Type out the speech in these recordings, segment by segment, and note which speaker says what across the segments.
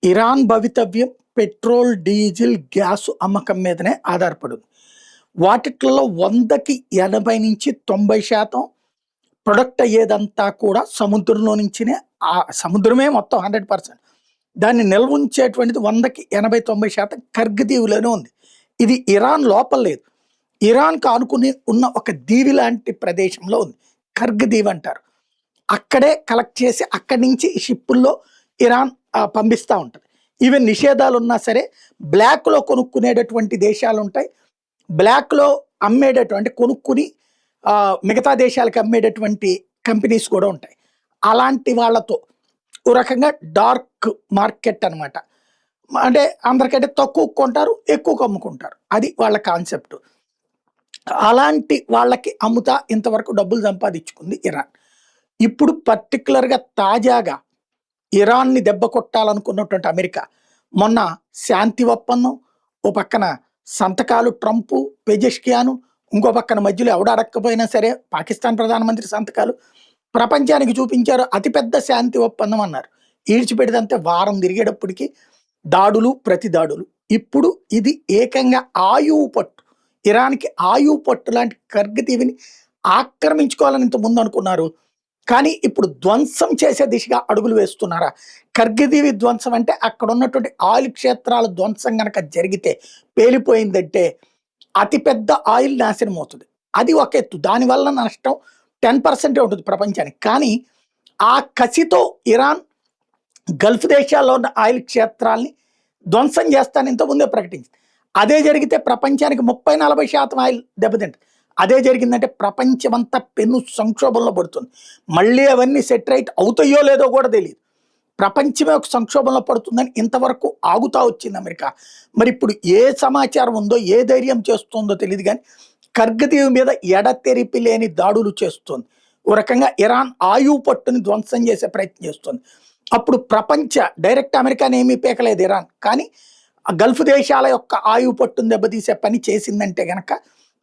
Speaker 1: Iran భవితవ్యం petrol, diesel, gas అమ్మకం మీదనే ఆధారపడింది. వాటిట్లో 100కి 80-90% ప్రొడక్ట్ అయ్యేదంతా కూడా సముద్రంలో నుంచినే. సముద్రమే మొత్తం 100%. దాన్ని నిల్వ ఉంచేటువంటిది 100కి 80-90% కర్గ్ దీవులోనే ఉంది. ఇది ఇరాన్ లోపల లేదు. ఇరాన్‌కు ఆనుకుని ఉన్న ఒక దీవి లాంటి ప్రదేశంలో ఉంది. కర్గ్ దీవి అంటారు. అక్కడే కలెక్ట్ చేసి అక్కడి నుంచి షిప్పుల్లో ఇరాన్ పంపిస్తా ఉంటది. ఈవెన్ నిషేధాలున్నా సరే బ్లాక్‌లో కొనుక్కునేటటువంటి దేశాలుంటాయి. బ్లాక్‌లో అమ్మేటటువంటి కొనుక్కుని మిగతా దేశాలకు అమ్మేటటువంటి కంపెనీస్ కూడా ఉంటాయి. అలాంటి వాళ్ళతో ఓ రకంగా డార్క్ మార్కెట్ అనమాట. అంటే అందరికంటే తక్కువకు కొంటారు, ఎక్కువకు అమ్ముకుంటారు. అది వాళ్ళ కాన్సెప్ట్. అలాంటి వాళ్ళకి అమ్ముతా ఇంతవరకు డబ్బులు సంపాదించుకుంది ఇరాన్. ఇప్పుడు పర్టిక్యులర్‌గా తాజాగా ఇరాన్‌ని దెబ్బ కొట్టాలనుకున్నటువంటి అమెరికా మొన్న శాంతి ఒప్పందం, ఓ పక్కన సంతకాలు ట్రంపు, పెజెష్కియాను, ఇంకో పక్కన మధ్యలో ఎవడు అడక్కపోయినా సరే పాకిస్తాన్ ప్రధానమంత్రి సంతకాలు ప్రపంచానికి చూపించారు. అతిపెద్ద శాంతి ఒప్పందం అన్నారు. ఈడ్చిపెడితే వారం తిరిగేటప్పటికి దాడులు, ప్రతి దాడులు. ఇప్పుడు ఇది ఏకంగా ఆయువు పట్టు. ఇరాన్‌కి ఆయువు పట్టు లాంటి కర్గ్ దీవిని ఆక్రమించుకోవాలని ఇంతకుముందు అనుకున్నారు. కానీ ఇప్పుడు ధ్వంసం చేసే దిశగా అడుగులు వేస్తున్నారా? కర్గ్ దీవి ధ్వంసం అంటే అక్కడ ఉన్నటువంటి ఆయిల్ క్షేత్రాల ధ్వంసం గనక జరిగితే, పేలిపోయిందంటే అతిపెద్ద ఆయిల్ నాశనం అవుతుంది. అది ఒక ఎత్తు. దానివల్ల నష్టం 10% ఉంటుంది ప్రపంచానికి. కానీ ఆ కసితో ఇరాన్ గల్ఫ్ దేశాల్లో ఉన్న ఆయిల్ క్షేత్రాల్ని ధ్వంసం చేస్తానని ఇంతకుముందే ప్రకటించింది. అదే జరిగితే ప్రపంచానికి 30-40% ఆయిల్ దెబ్బతింటది. అదే జరిగిందంటే ప్రపంచమంతా పెను సంక్షోభంలో పడుతుంది. మళ్ళీ అవన్నీ సెటరైట్ అవుతాయో లేదో కూడా తెలియదు. ప్రపంచమే ఒక సంక్షోభంలో పడుతుందని ఇంతవరకు ఆగుతా వచ్చింది అమెరికా. మరి ఇప్పుడు ఏ సమాచారం ఉందో, ఏ ధైర్యం చేస్తుందో తెలియదు కానీ కర్గ్ దీవి మీద ఎడతెరిపి లేని దాడులు చేస్తుంది. ఓ రకంగా ఇరాన్ ఆయువు పట్టుని ధ్వంసం చేసే ప్రయత్నం చేస్తుంది. అప్పుడు డైరెక్ట్ అమెరికాని ఏమీ పీకలేదు ఇరాన్. కానీ గల్ఫ్ దేశాల యొక్క ఆయువు పట్టును దెబ్బతీసే పని చేసిందంటే గనక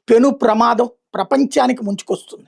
Speaker 1: పెను ప్రమాదం ప్రపంచానికి ముంచుకొస్తుంది.